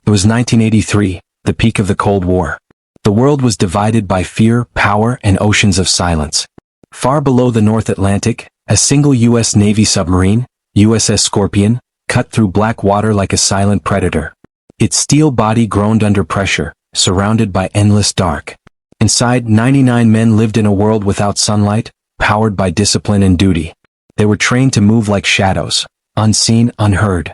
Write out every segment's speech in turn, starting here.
It was 1983, the peak of the Cold War. The world was divided by fear, power, and oceans of silence. Far below the North Atlantic, a single U.S. Navy submarine, USS Scorpion, cut through black water like a silent predator. Its steel body groaned under pressure, surrounded by endless dark. Inside, 99 men lived in a world without sunlight, powered by discipline and duty. They were trained to move like shadows, unseen, unheard.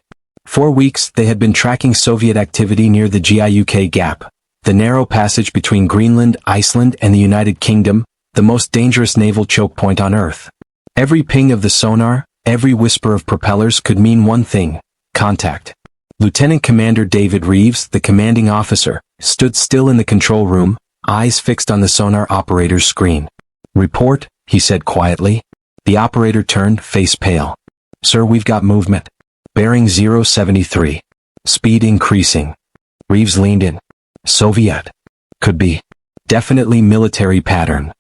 4 weeks, they had been tracking Soviet activity near the Giuk Gap, the narrow passage between Greenland, Iceland, and the United Kingdom, the most dangerous naval choke point on Earth. Every ping of the sonar, every whisper of propellers could mean one thing: contact. Lieutenant Commander David Reeves, the commanding officer, stood still in the control room, eyes fixed on the sonar operator's screen. "Report," he said quietly. The operator turned, face pale. "Sir, we've got movement. Bearing 073. Speed increasing." Reeves leaned in. "Soviet. Could be. Definitely military pattern."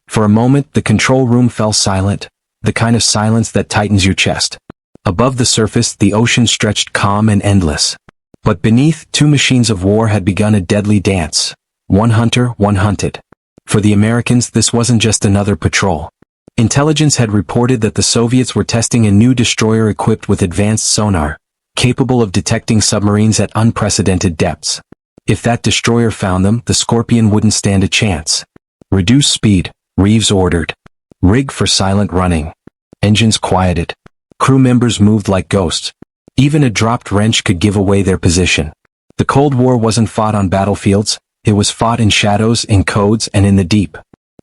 For a moment, the control room fell silent, the kind of silence that tightens your chest. Above the surface, the ocean stretched calm and endless. But beneath, 2 machines of war had begun a deadly dance. One hunter, one hunted. For the Americans, this wasn't just another patrol. Intelligence had reported that the Soviets were testing a new destroyer equipped with advanced sonar, capable of detecting submarines at unprecedented depths. If that destroyer found them, the Scorpion wouldn't stand a chance. "Reduce speed," Reeves ordered. "Rig for silent running." Engines quieted. Crew members moved like ghosts. Even a dropped wrench could give away their position. The Cold War wasn't fought on battlefields, it was fought in shadows, in codes, and in the deep.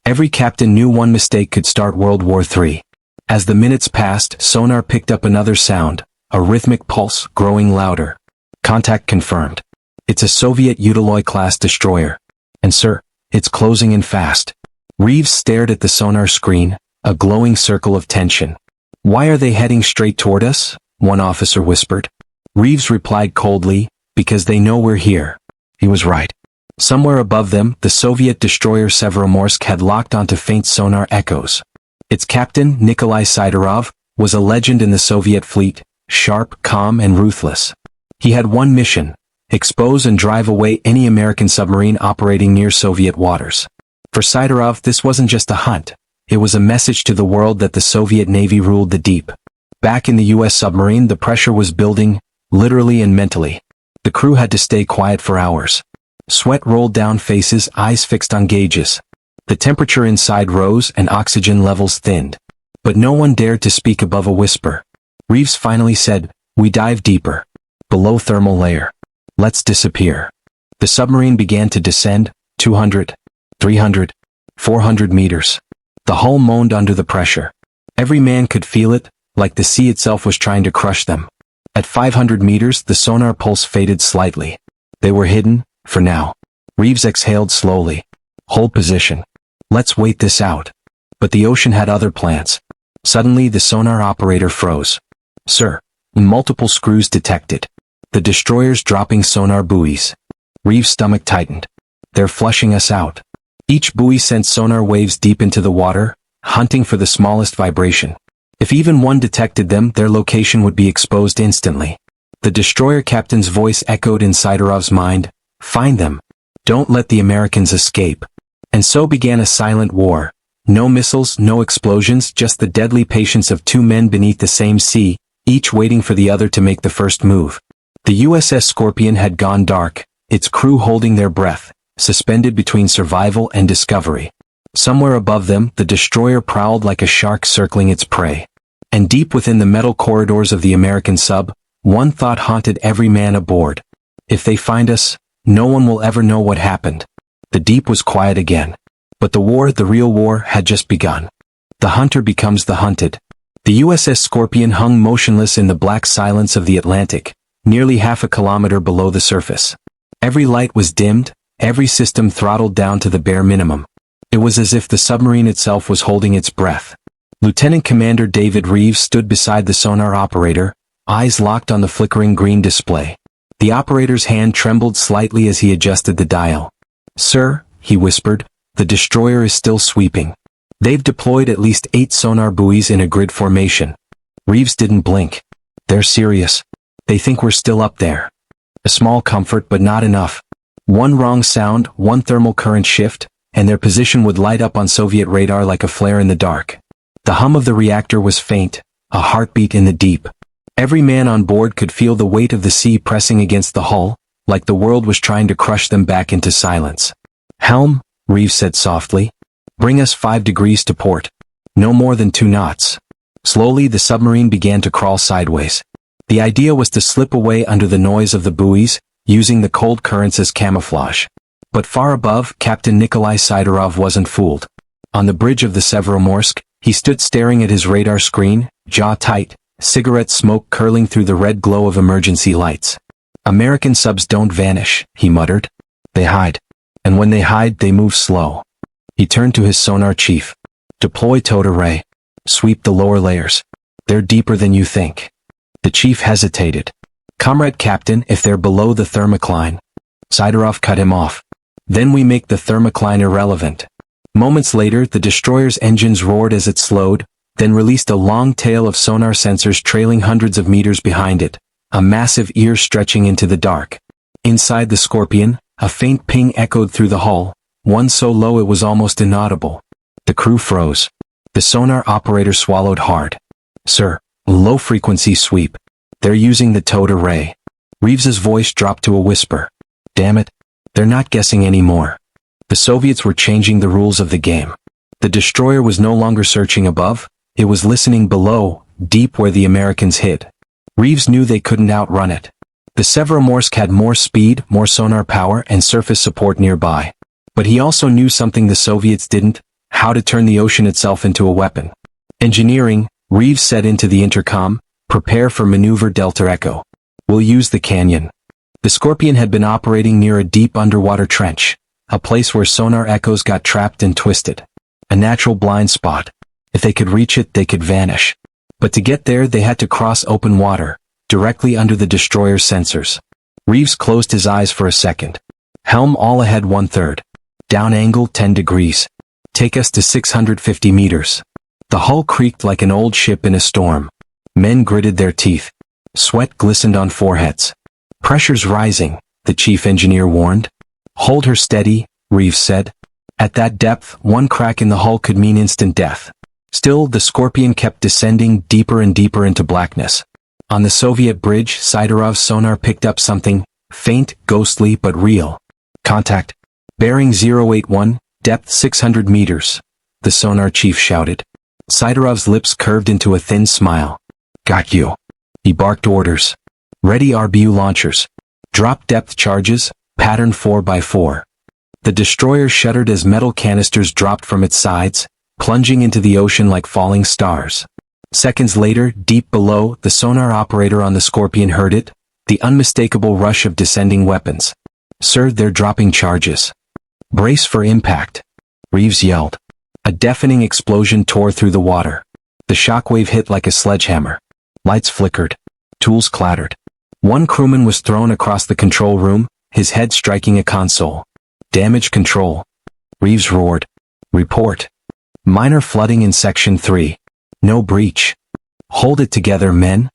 Every captain knew one mistake could start World War III. As the minutes passed, sonar picked up another sound, a rhythmic pulse, growing louder. "Contact confirmed. It's a Soviet Udaloy-class destroyer. And sir, it's closing in fast." Reeves stared at the sonar screen, a glowing circle of tension. "Why are they heading straight toward us?" one officer whispered. Reeves replied coldly, "Because they know we're here." He was right. Somewhere above them, the Soviet destroyer Severomorsk had locked onto faint sonar echoes. Its captain, Nikolai Sidorov, was a legend in the Soviet fleet, sharp, calm, and ruthless. He had one mission: expose and drive away any American submarine operating near Soviet waters. For Sidorov, this wasn't just a hunt. It was a message to the world that the Soviet Navy ruled the deep. Back in the U.S. submarine, the pressure was building, literally and mentally. The crew had to stay quiet for hours. Sweat rolled down faces, eyes fixed on gauges. The temperature inside rose and oxygen levels thinned. But no one dared to speak above a whisper. Reeves finally said, "We dive deeper. Below thermal layer. Let's disappear." The submarine began to descend, 200, 300, 400 meters. The hull moaned under the pressure. Every man could feel it, like the sea itself was trying to crush them. At 500 meters, the sonar pulse faded slightly. They were hidden, for now. Reeves exhaled slowly. "Hold position. Let's wait this out." But the ocean had other plans. Suddenly, the sonar operator froze. "Sir." Multiple screws detected. The destroyer's dropping sonar buoys. Reeves' stomach tightened. "They're flushing us out." Each buoy sent sonar waves deep into the water, hunting for the smallest vibration. If even one detected them, their location would be exposed instantly. The destroyer captain's voice echoed in Sidorov's mind, "Find them. Don't let the Americans escape." And so began a silent war. No missiles, no explosions, just the deadly patience of 2 men beneath the same sea, each waiting for the other to make the first move. The USS Scorpion had gone dark, its crew holding their breath, suspended between survival and discovery. Somewhere above them, the destroyer prowled like a shark circling its prey. And deep within the metal corridors of the American sub, one thought haunted every man aboard. If they find us, no one will ever know what happened. The deep was quiet again. But the war, the real war, had just begun. The hunter becomes the hunted. The USS Scorpion hung motionless in the black silence of the Atlantic, nearly half a kilometer below the surface. Every light was dimmed, every system throttled down to the bare minimum. It was as if the submarine itself was holding its breath. Lieutenant Commander David Reeves stood beside the sonar operator, eyes locked on the flickering green display. The operator's hand trembled slightly as he adjusted the dial. "Sir," he whispered, "the destroyer is still sweeping. They've deployed at least 8 sonar buoys in a grid formation." Reeves didn't blink. "They're serious. They think we're still up there." A small comfort, but not enough. One wrong sound, one thermal current shift, and their position would light up on Soviet radar like a flare in the dark. The hum of the reactor was faint, a heartbeat in the deep. Every man on board could feel the weight of the sea pressing against the hull, like the world was trying to crush them back into silence. "Helm," Reeves said softly. "Bring us 5 degrees to port. No more than 2 knots." Slowly the submarine began to crawl sideways. The idea was to slip away under the noise of the buoys, using the cold currents as camouflage. But far above, Captain Nikolai Sidorov wasn't fooled. On the bridge of the Severomorsk, he stood staring at his radar screen, jaw tight, cigarette smoke curling through the red glow of emergency lights. "American subs don't vanish," he muttered. "They hide. And when they hide, they move slow." He turned to his sonar chief. "Deploy towed array. Sweep the lower layers. They're deeper than you think." The chief hesitated. "Comrade Captain, if they're below the thermocline." Sidorov cut him off. "Then we make the thermocline irrelevant." Moments later, the destroyer's engines roared as it slowed, then released a long tail of sonar sensors trailing hundreds of meters behind it, a massive ear stretching into the dark. Inside the Scorpion, a faint ping echoed through the hull, one so low it was almost inaudible. The crew froze. The sonar operator swallowed hard. "Sir, low-frequency sweep. They're using the towed array." Reeves's voice dropped to a whisper. "Damn it. They're not guessing anymore." The Soviets were changing the rules of the game. The destroyer was no longer searching above, it was listening below, deep where the Americans hid. Reeves knew they couldn't outrun it. The Severomorsk had more speed, more sonar power, and surface support nearby. But he also knew something the Soviets didn't: how to turn the ocean itself into a weapon. "Engineering," Reeves said into the intercom, "prepare for maneuver Delta Echo. We'll use the canyon." The Scorpion had been operating near a deep underwater trench, a place where sonar echoes got trapped and twisted. A natural blind spot. If they could reach it, they could vanish. But to get there, they had to cross open water, directly under the destroyer's sensors. Reeves closed his eyes for a second. "Helm all ahead 1/3. Down angle 10 degrees. Take us to 650 meters." The hull creaked like an old ship in a storm. Men gritted their teeth. Sweat glistened on foreheads. "Pressure's rising," the chief engineer warned. "Hold her steady," Reeves said. At that depth, one crack in the hull could mean instant death. Still, the Scorpion kept descending deeper and deeper into blackness. On the Soviet bridge, Sidorov's sonar picked up something, faint, ghostly, but real. "Contact. Bearing 081, depth 600 meters," the sonar chief shouted. Sidorov's lips curved into a thin smile. "Got you." He barked orders. "Ready RBU launchers. Drop depth charges, pattern 4x4. The destroyer shuddered as metal canisters dropped from its sides, plunging into the ocean like falling stars. Seconds later, deep below, the sonar operator on the Scorpion heard it, the unmistakable rush of descending weapons. "Sir, they're dropping charges. Brace for impact," Reeves yelled. A deafening explosion tore through the water. The shockwave hit like a sledgehammer. Lights flickered. Tools clattered. One crewman was thrown across the control room, his head striking a console. "Damage control," Reeves roared. "Report. Minor flooding in Section 3. No breach. Hold it together, men."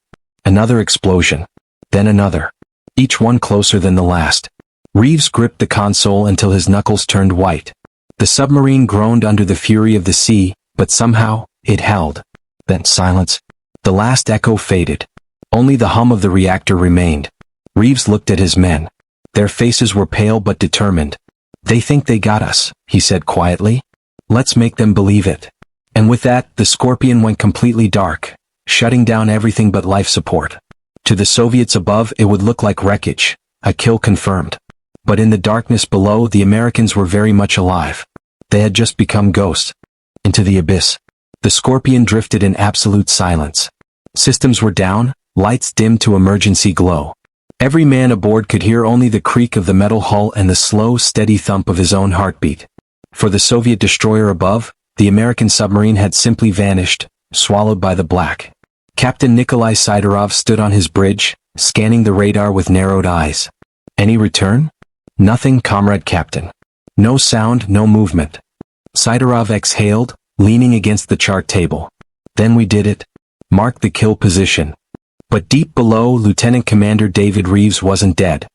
Another explosion. Then another. Each one closer than the last. Reeves gripped the console until his knuckles turned white. The submarine groaned under the fury of the sea, but somehow, it held. Then silence. The last echo faded. Only the hum of the reactor remained. Reeves looked at his men. Their faces were pale but determined. "They think they got us," he said quietly. "Let's make them believe it." And with that, the Scorpion went completely dark, shutting down everything but life support. To the Soviets above, it would look like wreckage, a kill confirmed. But in the darkness below, the Americans were very much alive. They had just become ghosts. Into the abyss. The Scorpion drifted in absolute silence. Systems were down, lights dimmed to emergency glow. Every man aboard could hear only the creak of the metal hull and the slow, steady thump of his own heartbeat. For the Soviet destroyer above, the American submarine had simply vanished, swallowed by the black. Captain Nikolai Sidorov stood on his bridge, scanning the radar with narrowed eyes. "Any return?" "Nothing, Comrade Captain." No sound, no movement. Sidorov exhaled, leaning against the chart table. "Then we did it. Mark the kill position." But deep below, Lieutenant Commander David Reeves wasn't dead.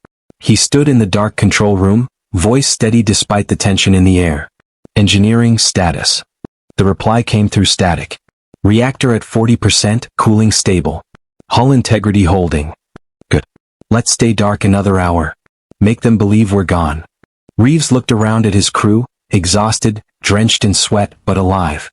He stood in the dark control room, voice steady despite the tension in the air. Engineering status. The reply came through static. Reactor at 40%, cooling stable. Hull integrity holding. Good. Let's stay dark another hour. Make them believe we're gone. Reeves looked around at his crew, exhausted, drenched in sweat, but alive.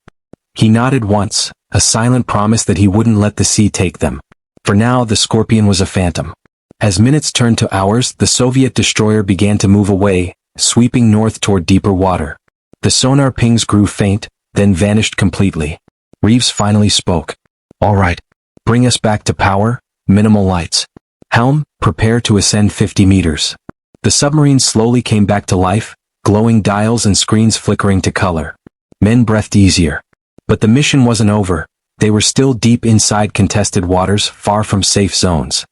He nodded once, a silent promise that he wouldn't let the sea take them. For now, the Scorpion was a phantom. As minutes turned to hours, the Soviet destroyer began to move away, sweeping north toward deeper water. The sonar pings grew faint, then vanished completely. Reeves finally spoke. All right. Bring us back to power, minimal lights. Helm, prepare to ascend 50 meters. The submarine slowly came back to life, glowing dials and screens flickering to color. Men breathed easier. But the mission wasn't over. They were still deep inside contested waters, far from safe zones.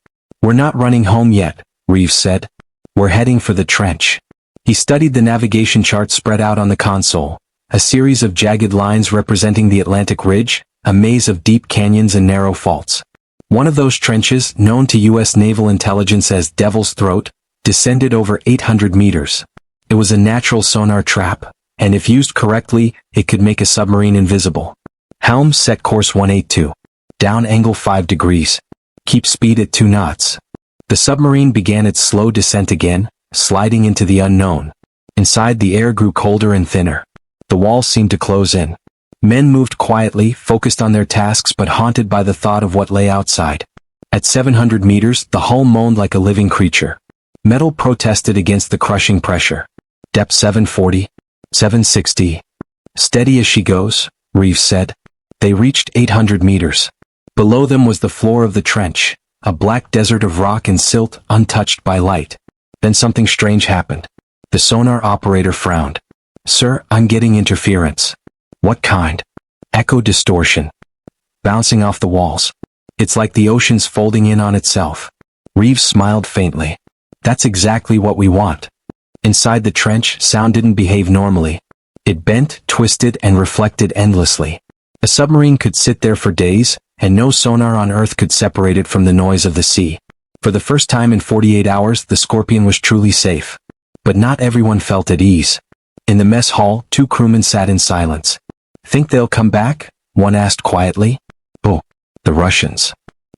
We're not running home yet, Reeves said. We're heading for the trench. He studied the navigation chart spread out on the console, a series of jagged lines representing the Atlantic Ridge, a maze of deep canyons and narrow faults. One of those trenches, known to U.S. naval intelligence as Devil's Throat, descended over 800 meters. It was a natural sonar trap, and if used correctly, it could make a submarine invisible. Helm, set course 182. Down angle 5 degrees. Keep speed at 2 knots. The submarine began its slow descent again, sliding into the unknown. Inside, the air grew colder and thinner. The walls seemed to close in. Men moved quietly, focused on their tasks but haunted by the thought of what lay outside. At 700 meters, the hull moaned like a living creature. Metal protested against the crushing pressure. Depth 740, 760. Steady as she goes, Reeves said. They reached 800 meters. Below them was the floor of the trench, a black desert of rock and silt, untouched by light. Then something strange happened. The sonar operator frowned. Sir, I'm getting interference. What kind? Echo distortion. Bouncing off the walls. It's like the ocean's folding in on itself. Reeves smiled faintly. That's exactly what we want. Inside the trench, sound didn't behave normally. It bent, twisted, and reflected endlessly. A submarine could sit there for days, and no sonar on Earth could separate it from the noise of the sea. For the first time in 48 hours, the Scorpion was truly safe. But not everyone felt at ease. In the mess hall, 2 crewmen sat in silence. Think they'll come back? One asked quietly. Oh, the Russians.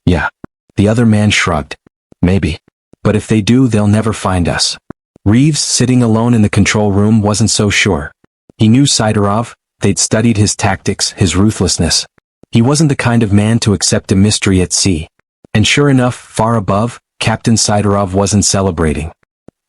Yeah. The other man shrugged. Maybe. But if they do, they'll never find us. Reeves, sitting alone in the control room, wasn't so sure. He knew Sidorov. They'd studied his tactics, his ruthlessness. He wasn't the kind of man to accept a mystery at sea. And sure enough, far above, Captain Sidorov wasn't celebrating.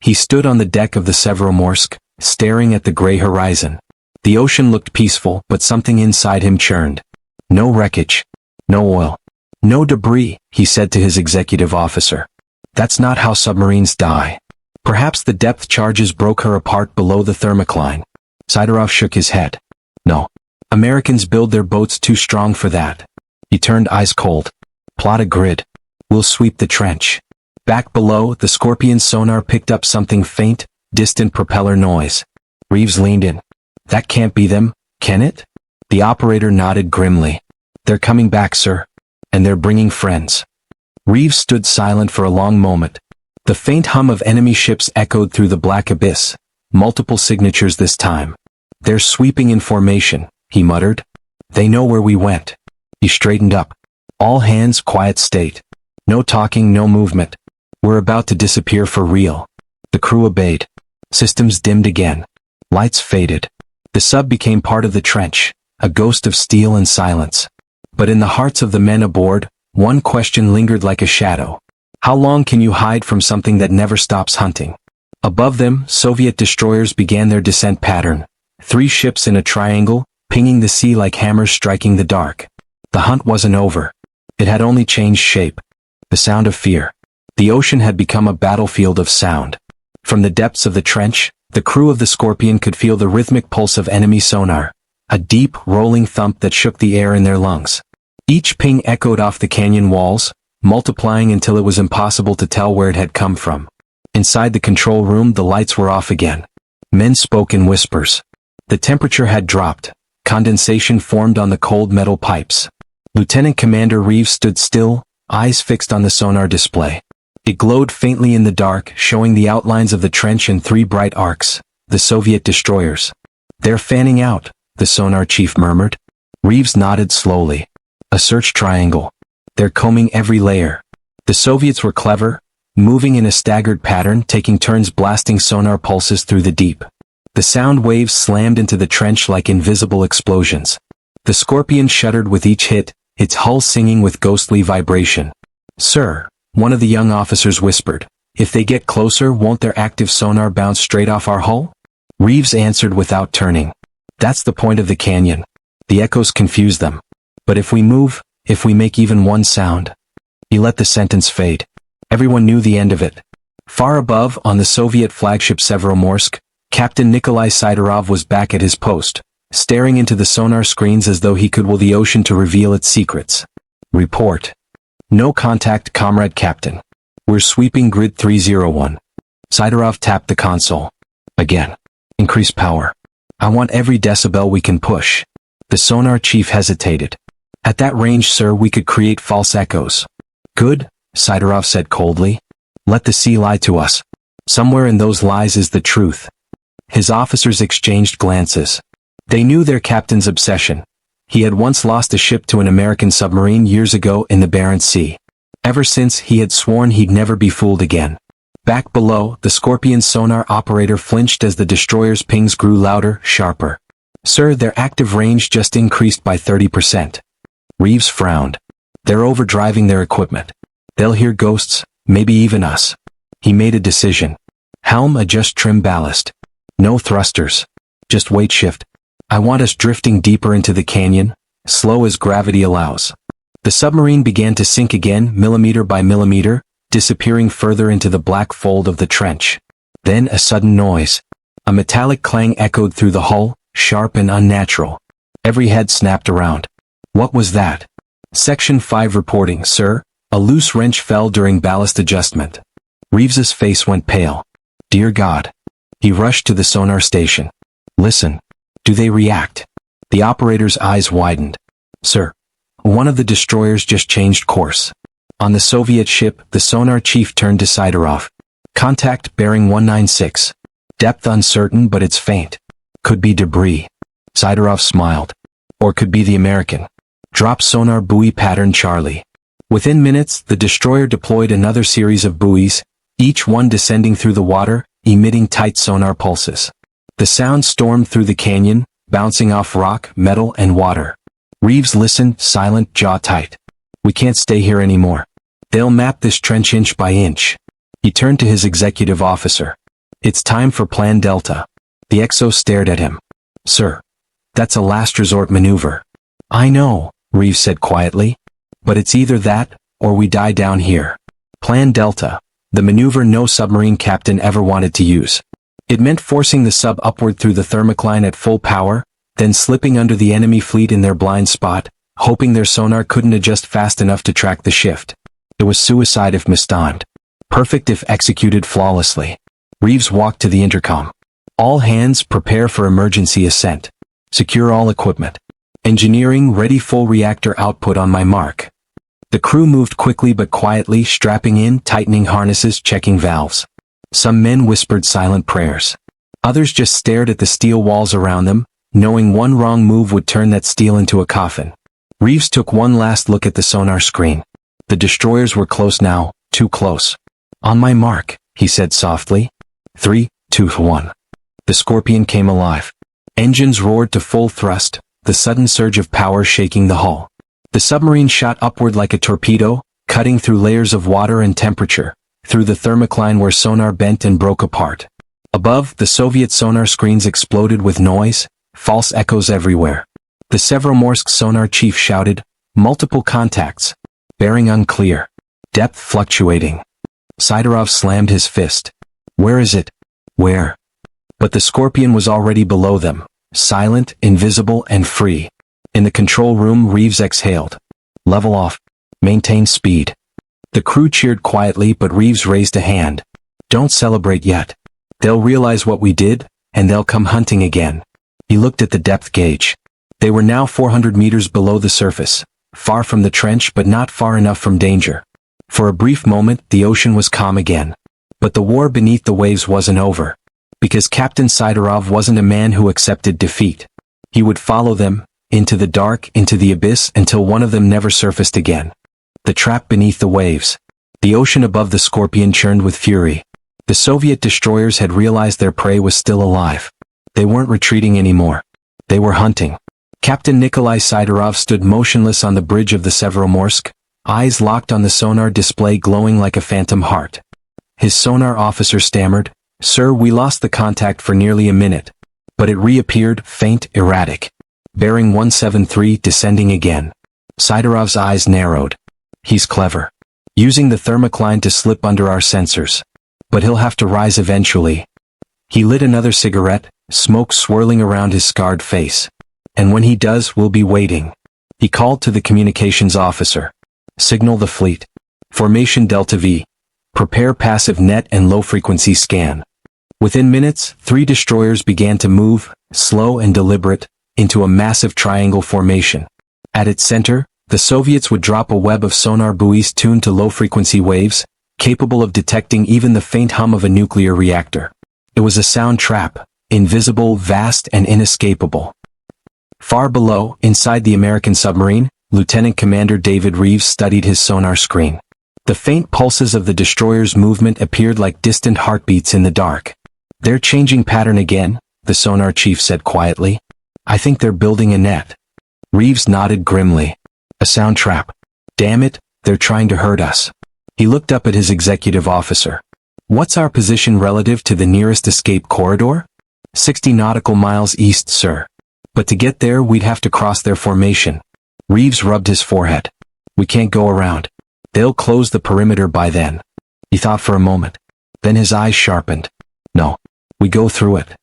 He stood on the deck of the Severomorsk, staring at the gray horizon. The ocean looked peaceful, but something inside him churned. No wreckage. No oil. No debris, he said to his executive officer. That's not how submarines die. Perhaps the depth charges broke her apart below the thermocline. Sidorov shook his head. No. Americans build their boats too strong for that. He turned ice cold. Plot a grid. We'll sweep the trench. Back below, the Scorpion's sonar picked up something faint, distant propeller noise. Reeves leaned in. That can't be them, can it? The operator nodded grimly. They're coming back, sir. And they're bringing friends. Reeves stood silent for a long moment. The faint hum of enemy ships echoed through the black abyss. Multiple signatures this time. They're sweeping in formation, he muttered. They know where we went. He straightened up. All hands, quiet state. No talking, no movement. We're about to disappear for real. The crew obeyed. Systems dimmed again. Lights faded. The sub became part of the trench, a ghost of steel and silence. But in the hearts of the men aboard, one question lingered like a shadow. How long can you hide from something that never stops hunting? Above them, Soviet destroyers began their descent pattern. 3 ships in a triangle, pinging the sea like hammers striking the dark. The hunt wasn't over. It had only changed shape. The sound of fear. The ocean had become a battlefield of sound. From the depths of the trench, the crew of the Scorpion could feel the rhythmic pulse of enemy sonar, a deep, rolling thump that shook the air in their lungs. Each ping echoed off the canyon walls, multiplying until it was impossible to tell where it had come from. Inside the control room, the lights were off again. Men spoke in whispers. The temperature had dropped. Condensation formed on the cold metal pipes. Lieutenant Commander Reeves stood still, eyes fixed on the sonar display. It glowed faintly in the dark, showing the outlines of the trench and 3 bright arcs, the Soviet destroyers. "They're fanning out," the sonar chief murmured. Reeves nodded slowly. "A search triangle. They're combing every layer." The Soviets were clever, moving in a staggered pattern, taking turns blasting sonar pulses through the deep. The sound waves slammed into the trench like invisible explosions. The Scorpion shuddered with each hit, its hull singing with ghostly vibration. "Sir," one of the young officers whispered, "if they get closer, won't their active sonar bounce straight off our hull?" Reeves answered without turning. "That's the point of the canyon. The echoes confuse them. But if we move, if we make even one sound..." He let the sentence fade. Everyone knew the end of it. Far above, on the Soviet flagship Severomorsk, Captain Nikolai Sidorov was back at his post, staring into the sonar screens as though he could will the ocean to reveal its secrets. "Report. No contact, Comrade Captain. We're sweeping grid 301. Sidorov tapped the console. "Again. Increase power. I want every decibel we can push." The sonar chief hesitated. "At that range, sir, we could create false echoes." "Good," Sidorov said coldly. "Let the sea lie to us. Somewhere in those lies is the truth." His officers exchanged glances. They knew their captain's obsession. He had once lost a ship to an American submarine years ago in the Barents Sea. Ever since, he had sworn he'd never be fooled again. Back below, the Scorpion's sonar operator flinched as the destroyer's pings grew louder, sharper. "Sir, their active range just increased by 30%. Reeves frowned. "They're overdriving their equipment. They'll hear ghosts, maybe even us." He made a decision. "Helm, adjust trim ballast. No thrusters. Just weight shift. I want us drifting deeper into the canyon, slow as gravity allows." The submarine began to sink again, millimeter by millimeter, disappearing further into the black fold of the trench. Then a sudden noise. A metallic clang echoed through the hull, sharp and unnatural. Every head snapped around. What was that? Section 5 reporting, sir. A loose wrench fell during ballast adjustment. Reeves's face went pale. Dear God. He rushed to the sonar station. Listen. Do they react? The operator's eyes widened. Sir. One of the destroyers just changed course. On the Soviet ship, the sonar chief turned to Sidorov. Contact bearing 196. Depth uncertain, but it's faint. Could be debris. Sidorov smiled. Or could be the American. Drop sonar buoy pattern Charlie. Within minutes, the destroyer deployed another series of buoys, each one descending through the water, emitting tight sonar pulses. The sound stormed through the canyon, bouncing off rock, metal, and water. Reeves listened, silent, jaw tight. We can't stay here anymore. They'll map this trench inch by inch. He turned to his executive officer. It's time for Plan Delta. The XO stared at him. Sir. That's a last resort maneuver. I know, Reeves said quietly. But it's either that, or we die down here. Plan Delta. The maneuver no submarine captain ever wanted to use. It meant forcing the sub upward through the thermocline at full power, then slipping under the enemy fleet in their blind spot, hoping their sonar couldn't adjust fast enough to track the shift. It was suicide if mistimed. Perfect if executed flawlessly. Reeves walked to the intercom. All hands prepare for emergency ascent. Secure all equipment. Engineering ready, full reactor output on my mark. The crew moved quickly but quietly, strapping in, tightening harnesses, checking valves. Some men whispered silent prayers. Others just stared at the steel walls around them, knowing one wrong move would turn that steel into a coffin. Reeves took one last look at the sonar screen. The destroyers were close now, too close. On my mark, he said softly. 3, 2, 1. The Scorpion came alive. Engines roared to full thrust, the sudden surge of power shaking the hull. The submarine shot upward like a torpedo, cutting through layers of water and temperature, through the thermocline where sonar bent and broke apart. Above, the Soviet sonar screens exploded with noise, false echoes everywhere. The Severomorsk sonar chief shouted, multiple contacts. Bearing unclear. Depth fluctuating. Sidorov slammed his fist. Where is it? Where? But the Scorpion was already below them, silent, invisible, and free. In the control room, Reeves exhaled. Level off. Maintain speed. The crew cheered quietly, but Reeves raised a hand. Don't celebrate yet. They'll realize what we did, and they'll come hunting again. He looked at the depth gauge. They were now 400 meters below the surface, far from the trench but not far enough from danger. For a brief moment, the ocean was calm again. But the war beneath the waves wasn't over. Because Captain Sidorov wasn't a man who accepted defeat. He would follow them, into the dark, into the abyss, until one of them never surfaced again. The trap beneath the waves. The ocean above the Scorpion churned with fury. The Soviet destroyers had realized their prey was still alive. They weren't retreating anymore. They were hunting. Captain Nikolai Sidorov stood motionless on the bridge of the Severomorsk, eyes locked on the sonar display glowing like a phantom heart. His sonar officer stammered, "Sir, we lost the contact for nearly a minute." But it reappeared, faint, erratic. Bearing 173 descending again. Sidorov's eyes narrowed. He's clever. Using the thermocline to slip under our sensors. But he'll have to rise eventually. He lit another cigarette, smoke swirling around his scarred face. And when he does, we'll be waiting. He called to the communications officer. Signal the fleet. Formation Delta V. Prepare passive net and low-frequency scan. Within minutes, 3 destroyers began to move, slow and deliberate, into a massive triangle formation. At its center, the Soviets would drop a web of sonar buoys tuned to low-frequency waves, capable of detecting even the faint hum of a nuclear reactor. It was a sound trap, invisible, vast, and inescapable. Far below, inside the American submarine, Lieutenant Commander David Reeves studied his sonar screen. The faint pulses of the destroyer's movement appeared like distant heartbeats in the dark. "They're changing pattern again," the sonar chief said quietly. "I think they're building a net." Reeves nodded grimly. "A sound trap. Damn it, they're trying to hurt us." He looked up at his executive officer. "What's our position relative to the nearest escape corridor?" 60 nautical miles east, sir. But to get there, we'd have to cross their formation." Reeves rubbed his forehead. "We can't go around. They'll close the perimeter by then." He thought for a moment. Then his eyes sharpened. "No. We go through it."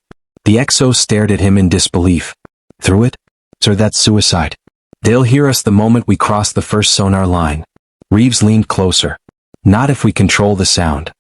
The XO stared at him in disbelief. "Through it? Sir, that's suicide. They'll hear us the moment we cross the first sonar line." Reeves leaned closer. "Not if we control the sound."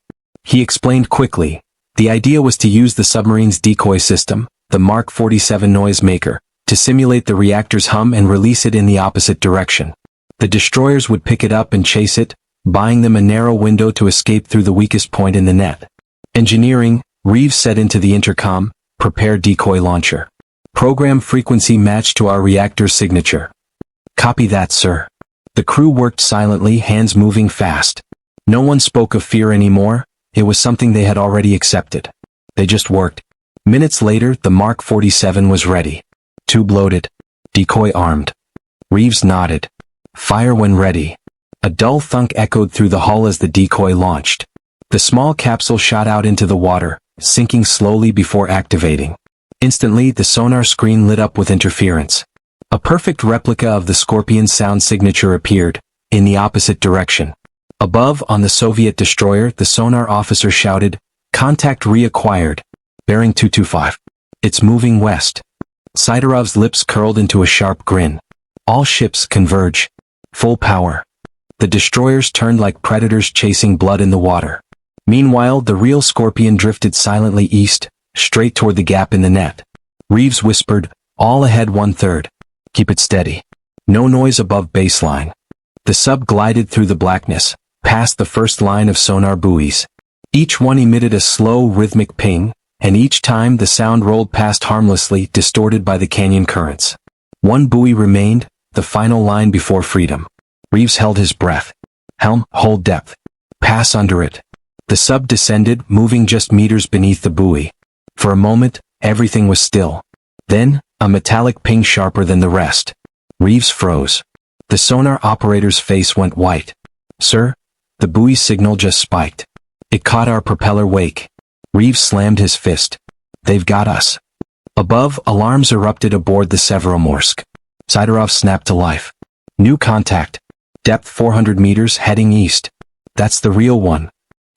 He explained quickly. The idea was to use the submarine's decoy system, the Mark 47 noisemaker, to simulate the reactor's hum and release it in the opposite direction. The destroyers would pick it up and chase it, buying them a narrow window to escape through the weakest point in the net. "Engineering," Reeves said into the intercom, "prepare decoy launcher. Program frequency matched to our reactor's signature." "Copy that, sir." The crew worked silently, hands moving fast. No one spoke of fear anymore. It was something they had already accepted. They just worked. Minutes later, the Mark 47 was ready. Tube loaded. Decoy armed. Reeves nodded. "Fire when ready." A dull thunk echoed through the hull as the decoy launched. The small capsule shot out into the water, sinking slowly before activating. Instantly, the sonar screen lit up with interference. A perfect replica of the Scorpion's sound signature appeared, in the opposite direction. Above, on the Soviet destroyer, the sonar officer shouted, "Contact reacquired. Bearing 225. It's moving west." Sidorov's lips curled into a sharp grin. "All ships converge. Full power." The destroyers turned like predators chasing blood in the water. Meanwhile, the real Scorpion drifted silently east, straight toward the gap in the net. Reeves whispered, "All ahead 1/3. Keep it steady. No noise above baseline." The sub glided through the blackness, past the first line of sonar buoys. Each one emitted a slow, rhythmic ping, and each time the sound rolled past harmlessly, distorted by the canyon currents. One buoy remained, the final line before freedom. Reeves held his breath. "Helm, hold depth. Pass under it." The sub descended, moving just meters beneath the buoy. For a moment, everything was still. Then, a metallic ping sharper than the rest. Reeves froze. The sonar operator's face went white. "Sir, the buoy signal just spiked. It caught our propeller wake." Reeves slammed his fist. "They've got us." Above, alarms erupted aboard the Severomorsk. Sidorov snapped to life. "New contact. Depth 400 meters heading east. That's the real one."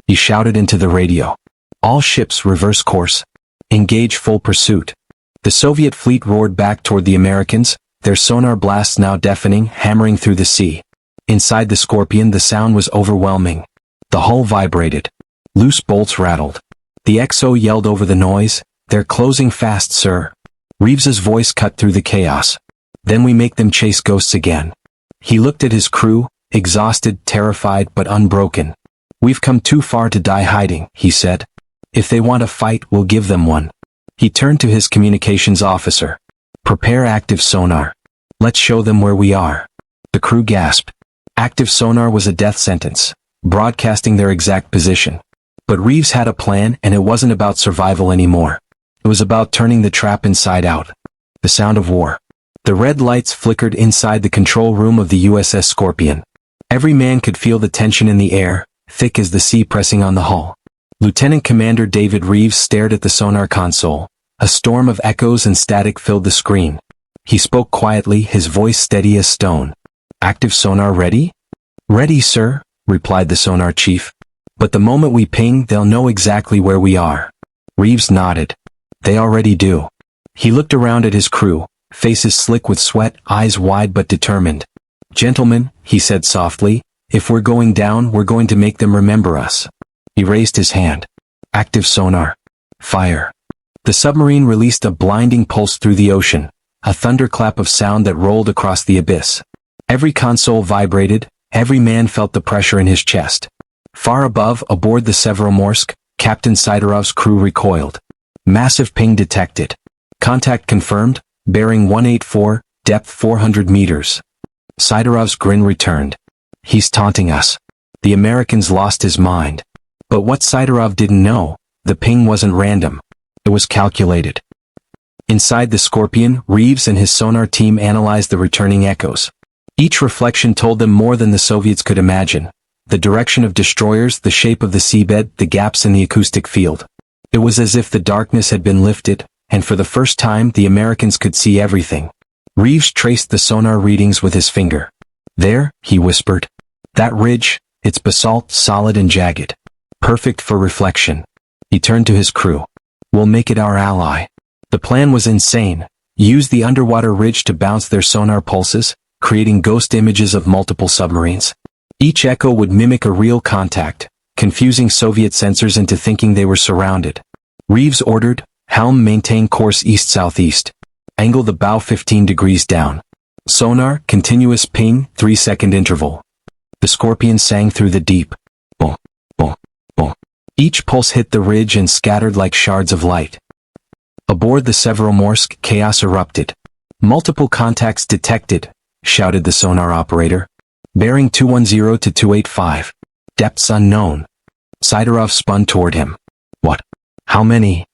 He shouted into the radio. "All ships reverse course. Engage full pursuit." The Soviet fleet roared back toward the Americans, their sonar blasts now deafening, hammering through the sea. Inside the Scorpion, the sound was overwhelming. The hull vibrated. Loose bolts rattled. The XO yelled over the noise, "They're closing fast, sir." Reeves's voice cut through the chaos. "Then we make them chase ghosts again." He looked at his crew, exhausted, terrified, but unbroken. "We've come too far to die hiding," he said. "If they want a fight, we'll give them one." He turned to his communications officer. "Prepare active sonar. Let's show them where we are." The crew gasped. Active sonar was a death sentence, broadcasting their exact position. But Reeves had a plan, and it wasn't about survival anymore. It was about turning the trap inside out. The sound of war. The red lights flickered inside the control room of the USS Scorpion. Every man could feel the tension in the air, thick as the sea pressing on the hull. Lieutenant Commander David Reeves stared at the sonar console. A storm of echoes and static filled the screen. He spoke quietly, his voice steady as stone. "Active sonar ready?" "Ready, sir," replied the sonar chief. "But the moment we ping, they'll know exactly where we are." Reeves nodded. "They already do." He looked around at his crew, faces slick with sweat, eyes wide but determined. "Gentlemen," he said softly, "if we're going down, we're going to make them remember us." He raised his hand. "Active sonar. Fire." The submarine released a blinding pulse through the ocean, a thunderclap of sound that rolled across the abyss. Every console vibrated, every man felt the pressure in his chest. Far above, aboard the Severomorsk, Captain Sidorov's crew recoiled. Massive ping detected. Contact confirmed, bearing 184, depth 400 meters. Sidorov's grin returned. "He's taunting us." The Americans lost his mind. But what Sidorov didn't know, the ping wasn't random. It was calculated. Inside the Scorpion, Reeves and his sonar team analyzed the returning echoes. Each reflection told them more than the Soviets could imagine. The direction of destroyers, the shape of the seabed, the gaps in the acoustic field. It was as if the darkness had been lifted, and for the first time the Americans could see everything. Reeves traced the sonar readings with his finger. "There," he whispered. "That ridge, it's basalt, solid and jagged. Perfect for reflection." He turned to his crew. "We'll make it our ally." The plan was insane. Use the underwater ridge to bounce their sonar pulses, creating ghost images of multiple submarines. Each echo would mimic a real contact, confusing Soviet sensors into thinking they were surrounded. Reeves ordered, "Helm, maintain course east-southeast. Angle the bow 15 degrees down. Sonar, continuous ping, 3-second interval." The Scorpion sang through the deep. Boom, boom, boom. Each pulse hit the ridge and scattered like shards of light. Aboard the Severomorsk, chaos erupted. "Multiple contacts detected," shouted the sonar operator. "Bearing 210 to 285. Depths unknown." Sidorov spun toward him. "What? How many?"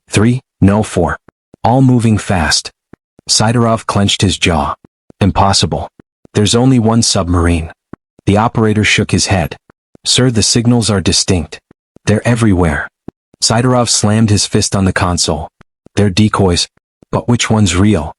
"3, no 4. All moving fast." Sidorov clenched his jaw. "Impossible. There's only one submarine." The operator shook his head. "Sir, the signals are distinct. They're everywhere." Sidorov slammed his fist on the console. "They're decoys. But which one's real?"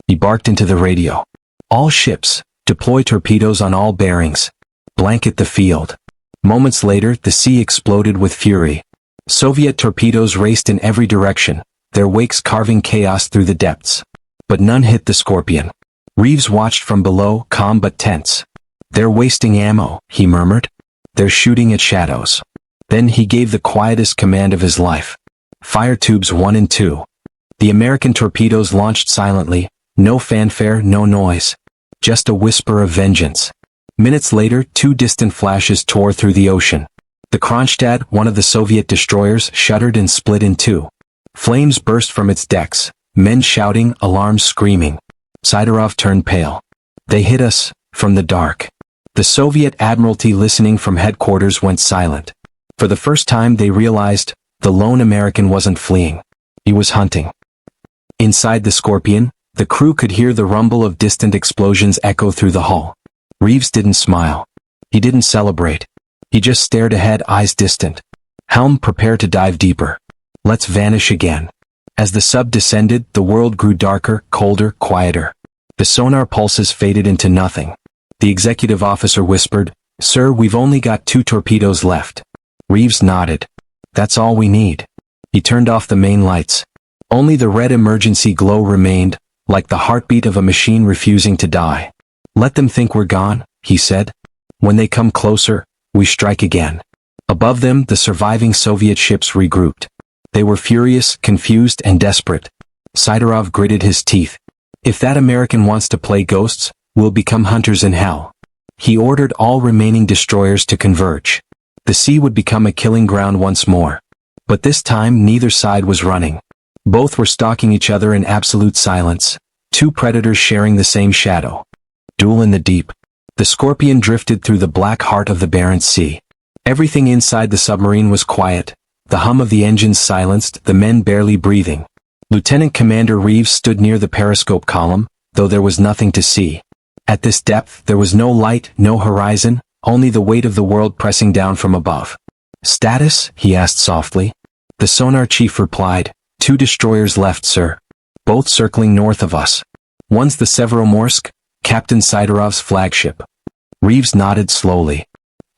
He barked into the radio. "All ships, deploy torpedoes on all bearings. Blanket the field." Moments later, the sea exploded with fury. Soviet torpedoes raced in every direction, their wakes carving chaos through the depths. But none hit the Scorpion. Reeves watched from below, calm but tense. "They're wasting ammo," he murmured. "They're shooting at shadows." Then he gave the quietest command of his life. "Fire tubes 1 and 2. The American torpedoes launched silently, no fanfare, no noise. Just a whisper of vengeance. Minutes later, 2 distant flashes tore through the ocean. The Kronstadt, one of the Soviet destroyers, shuddered and split in 2. Flames burst from its decks, men shouting, alarms screaming. Sidorov turned pale. "They hit us, from the dark." The Soviet Admiralty listening from headquarters went silent. For the first time they realized, the lone American wasn't fleeing. He was hunting. Inside the Scorpion, the crew could hear the rumble of distant explosions echo through the hull. Reeves didn't smile. He didn't celebrate. He just stared ahead, eyes distant. "Helm, prepare to dive deeper. Let's vanish again." As the sub descended, the world grew darker, colder, quieter. The sonar pulses faded into nothing. The executive officer whispered, "Sir, we've only got 2 torpedoes left." Reeves nodded. "That's all we need." He turned off the main lights. Only the red emergency glow remained, like the heartbeat of a machine refusing to die. "Let them think we're gone," he said. "When they come closer, we strike again." Above them, the surviving Soviet ships regrouped. They were furious, confused, and desperate. Sidorov gritted his teeth. "If that American wants to play ghosts, we'll become hunters in hell." He ordered all remaining destroyers to converge. The sea would become a killing ground once more. But this time neither side was running. Both were stalking each other in absolute silence, two predators sharing the same shadow. Duel in the deep. The Scorpion drifted through the black heart of the Barents Sea. Everything inside the submarine was quiet, the hum of the engines silenced, the men barely breathing. Lieutenant Commander Reeves stood near the periscope column, though there was nothing to see. At this depth there was no light, no horizon, only the weight of the world pressing down from above. "Status?" he asked softly. The sonar chief replied, "2 destroyers left, sir. Both circling north of us. One's the Severomorsk, Captain Sidorov's flagship." Reeves nodded slowly.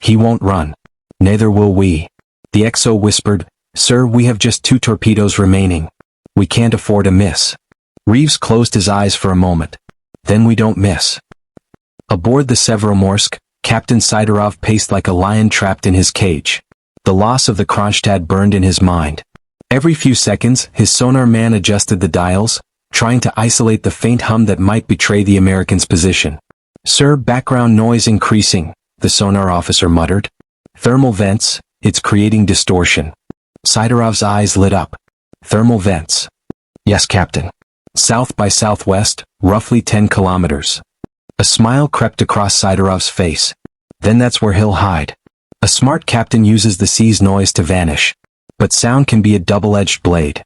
"He won't run. Neither will we." The XO whispered, "Sir, we have just 2 torpedoes remaining. We can't afford a miss." Reeves closed his eyes for a moment. "Then we don't miss." Aboard the Severomorsk, Captain Sidorov paced like a lion trapped in his cage. The loss of the Kronstadt burned in his mind. Every few seconds, his sonar man adjusted the dials, trying to isolate the faint hum that might betray the Americans' position. "Sir, background noise increasing," the sonar officer muttered. "Thermal vents, it's creating distortion." Sidorov's eyes lit up. "Thermal vents." "Yes, Captain. South by southwest, roughly 10 kilometers." A smile crept across Sidorov's face. "Then that's where he'll hide." A smart captain uses the sea's noise to vanish. But sound can be a double-edged blade.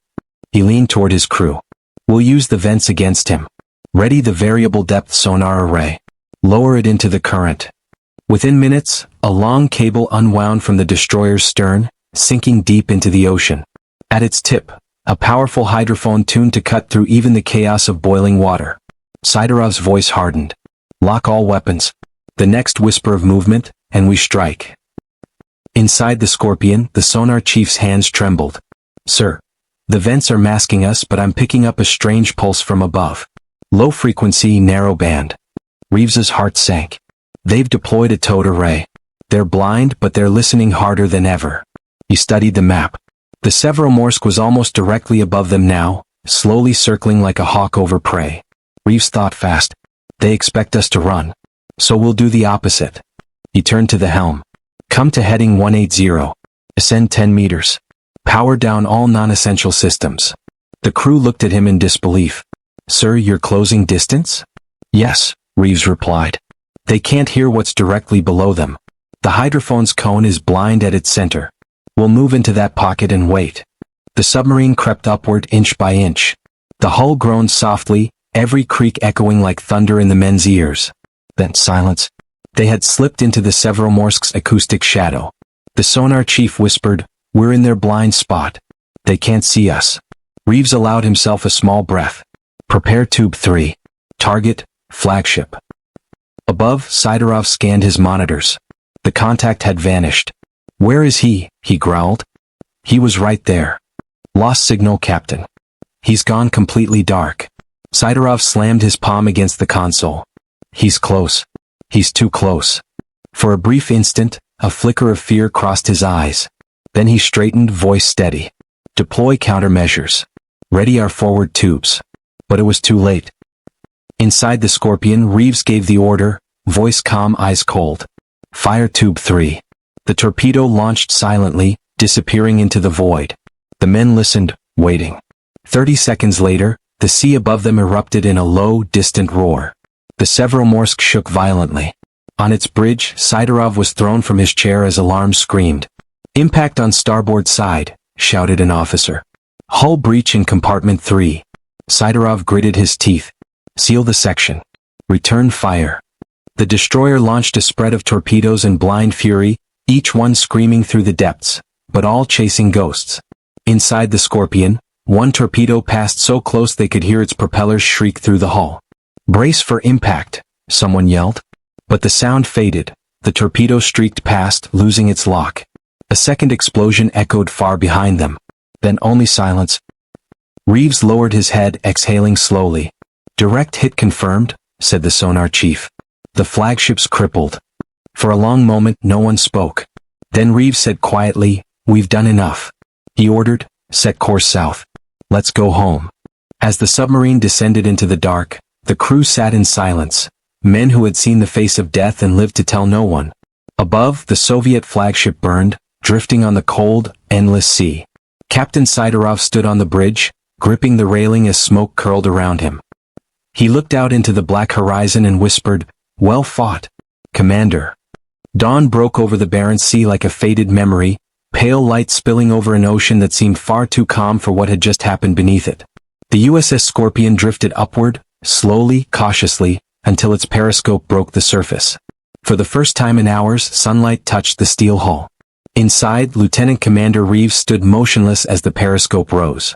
He leaned toward his crew. "We'll use the vents against him. Ready the variable depth sonar array. Lower it into the current." Within minutes, a long cable unwound from the destroyer's stern, sinking deep into the ocean. At its tip, a powerful hydrophone tuned to cut through even the chaos of boiling water. Sidorov's voice hardened. "Lock all weapons." The next whisper of movement, and we strike. Inside the Scorpion, the sonar chief's hands trembled. "Sir, the vents are masking us, but I'm picking up a strange pulse from above. Low frequency, narrow band." Reeves's heart sank. "They've deployed a towed array. They're blind, but they're listening harder than ever." He studied the map. The Severomorsk was almost directly above them now, slowly circling like a hawk over prey. Reeves thought fast. "They expect us to run. So we'll do the opposite." He turned to the helm. "Come to heading 180. Ascend 10 meters. Power down all non-essential systems." The crew looked at him in disbelief. "Sir, you're closing distance?" "Yes," Reeves replied. "They can't hear what's directly below them. The hydrophone's cone is blind at its center. We'll move into that pocket and wait." The submarine crept upward inch by inch. The hull groaned softly, every creak echoing like thunder in the men's ears. Then silence. They had slipped into the Severomorsk's acoustic shadow. The sonar chief whispered, "We're in their blind spot. They can't see us." Reeves allowed himself a small breath. "Prepare tube 3. Target, flagship." Above, Sidorov scanned his monitors. The contact had vanished. "Where is he?" he growled. "He was right there." "Lost signal, Captain." "He's gone completely dark." Sidorov slammed his palm against the console. "He's close. He's too close." For a brief instant, a flicker of fear crossed his eyes. Then he straightened, voice steady. "Deploy countermeasures. Ready our forward tubes." But it was too late. Inside the Scorpion, Reeves gave the order, voice calm, eyes cold. "Fire tube 3." The torpedo launched silently, disappearing into the void. The men listened, waiting. 30 seconds later, the sea above them erupted in a low, distant roar. The Severomorsk shook violently. On its bridge, Sidorov was thrown from his chair as alarms screamed. "Impact on starboard side," shouted an officer. "Hull breach in compartment 3. Sidorov gritted his teeth. "Seal the section. Return fire." The destroyer launched a spread of torpedoes in blind fury, each one screaming through the depths, but all chasing ghosts. Inside the Scorpion, one torpedo passed so close they could hear its propellers shriek through the hull. "Brace for impact," someone yelled. But the sound faded. The torpedo streaked past, losing its lock. A second explosion echoed far behind them. Then only silence. Reeves lowered his head, exhaling slowly. "Direct hit confirmed," said the sonar chief. "The flagship's crippled." For a long moment no one spoke. Then Reeves said quietly, "We've done enough." He ordered, "Set course south. Let's go home." As the submarine descended into the dark, the crew sat in silence, men who had seen the face of death and lived to tell no one. Above, the Soviet flagship burned, drifting on the cold, endless sea. Captain Sidorov stood on the bridge, gripping the railing as smoke curled around him. He looked out into the black horizon and whispered, "Well fought, Commander." Dawn broke over the Barents Sea like a faded memory, pale light spilling over an ocean that seemed far too calm for what had just happened beneath it. The USS Scorpion drifted upward, slowly, cautiously, until its periscope broke the surface. For the first time in hours, sunlight touched the steel hull. Inside, Lieutenant Commander Reeves stood motionless as the periscope rose.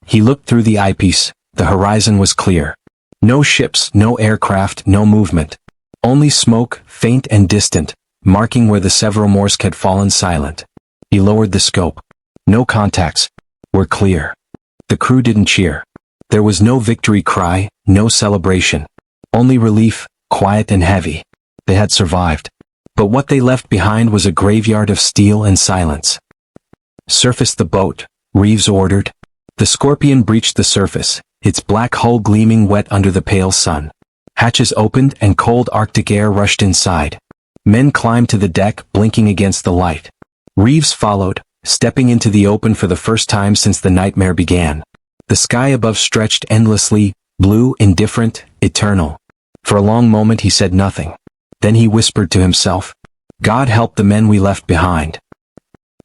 He looked through the eyepiece. The horizon was clear. No ships, no aircraft, no movement. Only smoke, faint and distant, marking where the Severomorsk had fallen silent. He lowered the scope. No contacts. We're clear. The crew didn't cheer. There was no victory cry, no celebration. Only relief, quiet and heavy. They had survived. But what they left behind was a graveyard of steel and silence. "Surface the boat," Reeves ordered. The Scorpion breached the surface, its black hull gleaming wet under the pale sun. Hatches opened and cold Arctic air rushed inside. Men climbed to the deck, blinking against the light. Reeves followed, stepping into the open for the first time since the nightmare began. The sky above stretched endlessly, blue, indifferent, eternal. For a long moment he said nothing. Then he whispered to himself, "God help the men we left behind."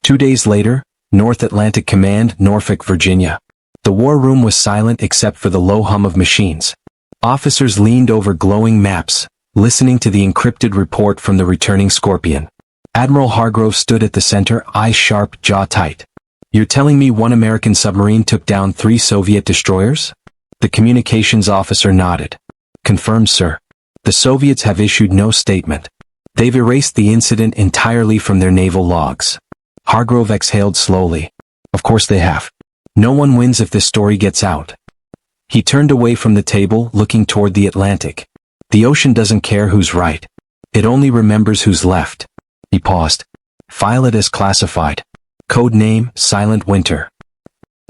2 days later, North Atlantic Command, Norfolk, Virginia. The war room was silent except for the low hum of machines. Officers leaned over glowing maps, listening to the encrypted report from the returning Scorpion. Admiral Hargrove stood at the center, eyes sharp, jaw tight. "You're telling me one American submarine took down 3 Soviet destroyers?" The communications officer nodded. "Confirmed, sir. The Soviets have issued no statement. They've erased the incident entirely from their naval logs." Hargrove exhaled slowly. "Of course they have. No one wins if this story gets out." He turned away from the table, looking toward the Atlantic. "The ocean doesn't care who's right. It only remembers who's left." He paused. "File it as classified. Code name, Silent Winter."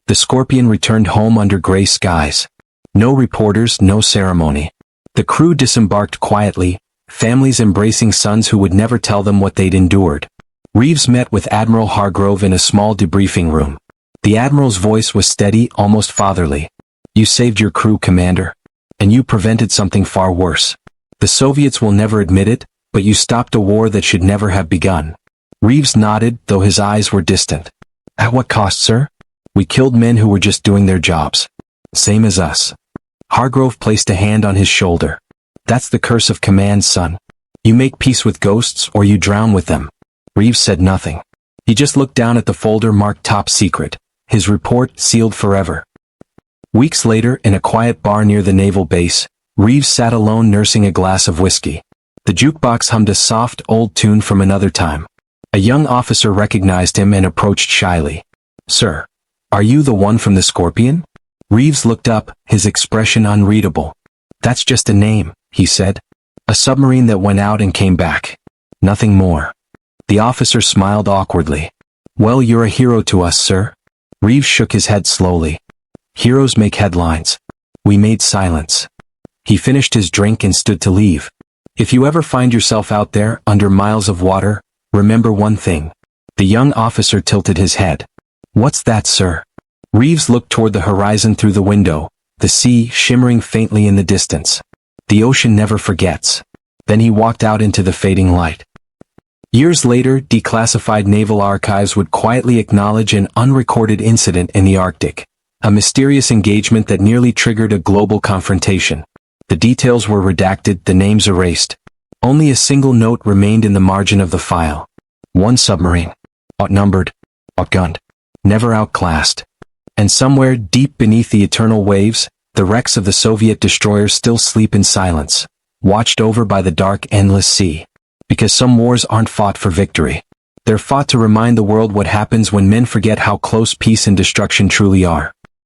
The Scorpion returned home under gray skies. No reporters, no ceremony. The crew disembarked quietly, families embracing sons who would never tell them what they'd endured. Reeves met with Admiral Hargrove in a small debriefing room. The Admiral's voice was steady, almost fatherly. "You saved your crew, Commander. And you prevented something far worse. The Soviets will never admit it, but you stopped a war that should never have begun." Reeves nodded, though his eyes were distant. "At what cost, sir?" "We killed men who were just doing their jobs. Same as us." Hargrove placed a hand on his shoulder. "That's the curse of command, son. You make peace with ghosts or you drown with them." Reeves said nothing. He just looked down at the folder marked Top Secret, his report sealed forever. Weeks later, in a quiet bar near the naval base, Reeves sat alone nursing a glass of whiskey. The jukebox hummed a soft, old tune from another time. A young officer recognized him and approached shyly. "Sir, are you the one from the Scorpion?" Reeves looked up, his expression unreadable. "That's just a name," he said. "A submarine that went out and came back. Nothing more." The officer smiled awkwardly. "Well, you're a hero to us, sir." Reeves shook his head slowly. "Heroes make headlines. We made silence." He finished his drink and stood to leave. "If you ever find yourself out there, under miles of water, remember one thing." The young officer tilted his head. "What's that, sir?" Reeves looked toward the horizon through the window, the sea shimmering faintly in the distance. "The ocean never forgets." Then he walked out into the fading light. Years later, declassified naval archives would quietly acknowledge an unrecorded incident in the Arctic, a mysterious engagement that nearly triggered a global confrontation. The details were redacted, the names erased. Only a single note remained in the margin of the file. One submarine. Outnumbered. Outgunned. Never outclassed. And somewhere deep beneath the eternal waves, the wrecks of the Soviet destroyers still sleep in silence, watched over by the dark, endless sea. Because some wars aren't fought for victory. They're fought to remind the world what happens when men forget how close peace and destruction truly are.